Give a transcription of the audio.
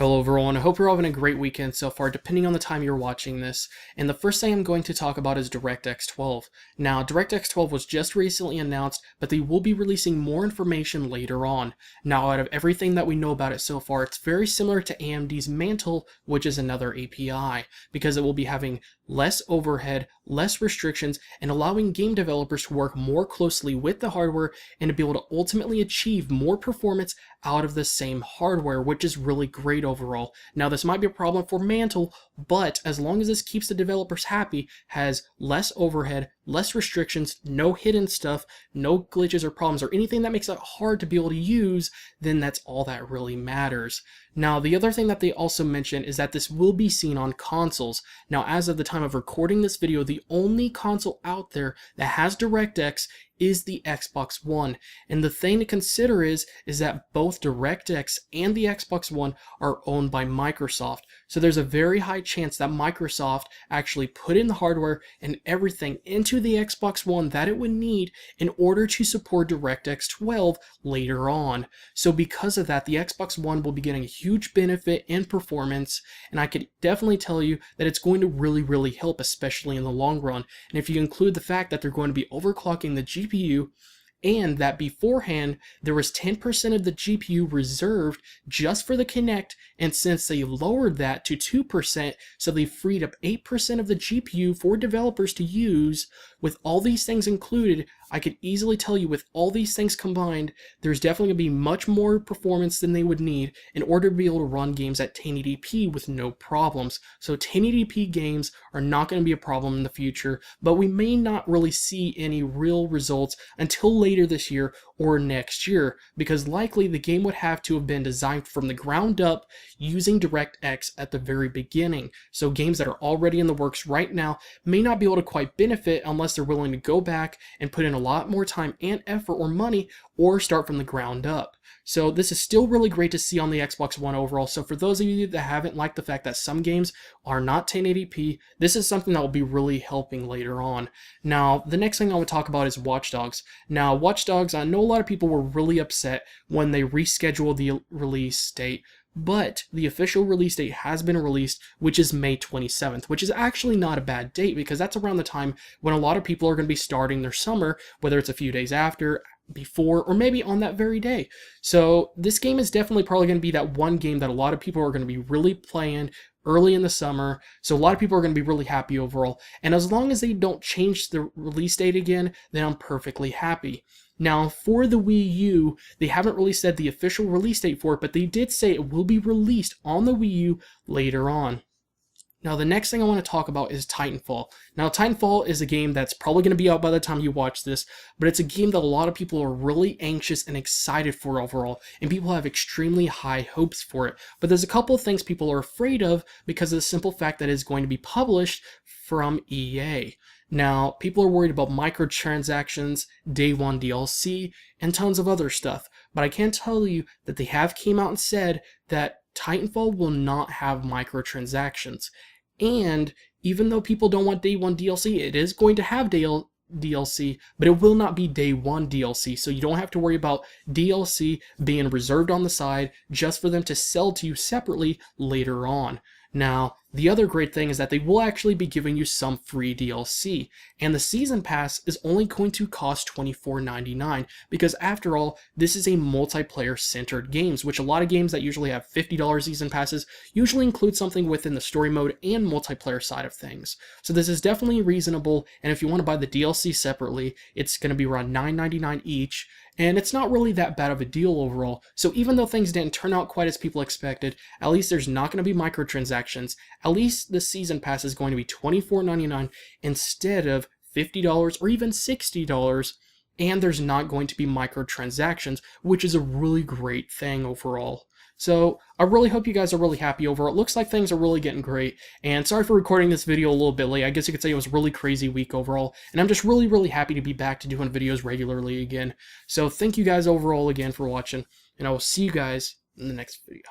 Hello everyone, I hope you're all having a great weekend so far, depending on the time you're watching this. And the first thing I'm going to talk about is DirectX 12. Now, DirectX 12 was just recently announced, but they will be releasing more information later on. Now, out of everything that we know about it so far, it's very similar to AMD's Mantle, which is another API, because it will be having less overhead, less restrictions, and allowing game developers to work more closely with the hardware and to be able to ultimately achieve more performance out of the same hardware, which is really great overall. Now, this might be a problem for Mantle, but as long as this keeps the developers happy, has less overhead, less restrictions, no hidden stuff, no glitches or problems, or anything that makes it hard to be able to use, then that's all that really matters. Now, the other thing that they also mention is that this will be seen on consoles. Now, as of the time of recording this video, the only console out there that has DirectX is the Xbox One. And the thing to consider is that both DirectX and the Xbox One are owned by Microsoft. So there's a very high chance that Microsoft actually put in the hardware and everything into the Xbox One that it would need in order to support DirectX 12 later on. So because of that, the Xbox One will be getting a huge benefit in performance, and I could definitely tell you that it's going to really help, especially in the long run. And if you include the fact that they're going to be overclocking the GPU, and that beforehand there was 10% of the GPU reserved just for the Kinect, and since they lowered that to 2%, so they freed up 8% of the GPU for developers to use. With all these things included, I could easily tell you with all these things combined, there's definitely going to be much more performance than they would need in order to be able to run games at 1080p with no problems. So 1080p games are not going to be a problem in the future, but we may not really see any real results until later this year or next year, because likely the game would have to have been designed from the ground up using DirectX at the very beginning. So games that are already in the works right now may not be able to quite benefit unless they're willing to go back and put in a lot more time and effort or money, or start from the ground up. So this is still really great to see on the Xbox One overall. So for those of you that haven't liked the fact that some games are not 1080p, this is something that will be really helping later on. Now, the next thing I want to talk about is Watch Dogs. Now, Watch Dogs, I know a lot of people were really upset when they rescheduled the release date, but the official release date has been released, which is May 27th, which is actually not a bad date, because that's around the time when a lot of people are going to be starting their summer, whether it's a few days after, before, or maybe on that very day. So this game is definitely probably going to be that one game that a lot of people are going to be really playing early in the summer, so a lot of people are going to be really happy overall. And as long as they don't change the release date again, then I'm perfectly happy. Now, for the Wii U, they haven't really said the official release date for it, but they did say it will be released on the Wii U later on. Now, the next thing I want to talk about is Titanfall. Now, Titanfall is a game that's probably going to be out by the time you watch this, but it's a game that a lot of people are really anxious and excited for overall, and people have extremely high hopes for it. But there's a couple of things people are afraid of because of the simple fact that it's going to be published from EA. Now, people are worried about microtransactions, day one DLC, and tons of other stuff, but I can tell you that they have came out and said that Titanfall will not have microtransactions. And even though people don't want day one DLC, it is going to have DLC, but it will not be day one DLC, so you don't have to worry about DLC being reserved on the side just for them to sell to you separately later on. Now, the other great thing is that they will actually be giving you some free DLC, and the Season Pass is only going to cost $24.99, because after all, this is a multiplayer-centered game, which a lot of games that usually have $50 Season Passes usually include something within the story mode and multiplayer side of things. So this is definitely reasonable, and if you want to buy the DLC separately, it's going to be around $9.99 each, and it's not really that bad of a deal overall. So even though things didn't turn out quite as people expected, at least there's not going to be microtransactions. At least the Season Pass is going to be $24.99 instead of $50 or even $60, and there's not going to be microtransactions, which is a really great thing overall. So I really hope you guys are really happy overall. It looks like things are really getting great, and sorry for recording this video a little bit late. I guess you could say it was a really crazy week overall, and I'm just really happy to be back to doing videos regularly again. So thank you guys overall again for watching, and I will see you guys in the next video.